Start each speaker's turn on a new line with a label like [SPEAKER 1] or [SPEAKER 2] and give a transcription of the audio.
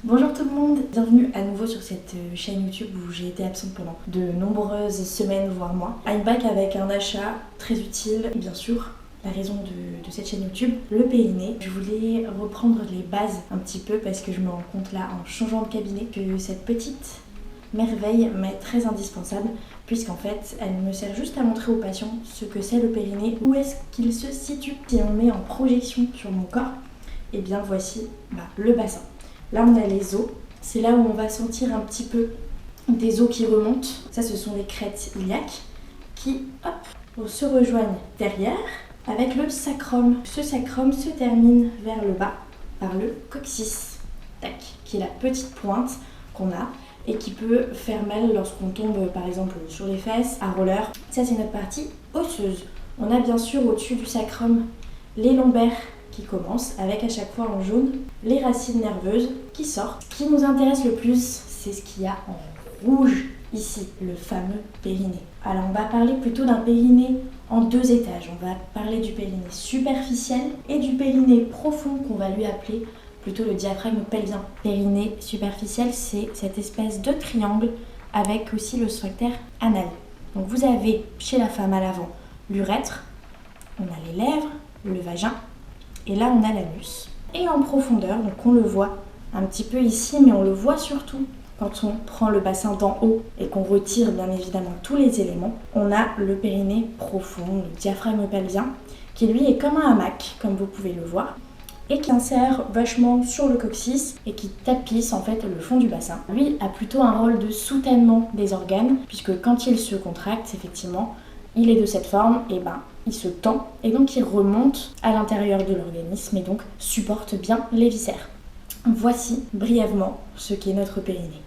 [SPEAKER 1] Bonjour tout le monde, bienvenue à nouveau sur cette chaîne YouTube où j'ai été absente pendant de nombreuses semaines voire mois. I'm back avec un achat très utile, bien sûr, la raison de cette chaîne YouTube, le périnée. Je voulais reprendre les bases un petit peu parce que je me rends compte là en changeant de cabinet que cette petite merveille m'est très indispensable puisqu'en fait elle me sert juste à montrer aux patients ce que c'est le périnée, où est-ce qu'il se situe. Si on met en projection sur mon corps, et bien voici le bassin. Là on a les os, c'est là où on va sentir un petit peu des os qui remontent. Ça ce sont les crêtes iliaques qui se rejoignent derrière avec le sacrum. Ce sacrum se termine vers le bas par le coccyx, qui est la petite pointe qu'on a et qui peut faire mal lorsqu'on tombe par exemple sur les fesses, à roller. Ça c'est notre partie osseuse. On a bien sûr au-dessus du sacrum les lombaires qui commencent avec à chaque fois en jaune les racines nerveuses qui sortent. Ce qui nous intéresse le plus, c'est ce qu'il y a en rouge ici, le fameux périnée. Alors on va parler plutôt d'un périnée en deux étages. On va parler du périnée superficiel et du périnée profond qu'on va lui appeler plutôt le diaphragme pelvien. Périnée superficiel, c'est cette espèce de triangle avec aussi le sphincter anal. Donc vous avez chez la femme à l'avant l'urètre, on a les lèvres, le vagin, et là on a l'anus. Et en profondeur, donc on le voit un petit peu ici, mais on le voit surtout quand on prend le bassin d'en haut et qu'on retire bien évidemment tous les éléments, on a le périnée profond, le diaphragme pelvien, qui lui est comme un hamac, comme vous pouvez le voir, et qui insère vachement sur le coccyx et qui tapisse en fait le fond du bassin. Lui a plutôt un rôle de soutènement des organes, puisque quand il se contracte, effectivement, il est de cette forme, et il se tend et donc il remonte à l'intérieur de l'organisme et donc supporte bien les viscères. Voici brièvement ce qu'est notre périnée.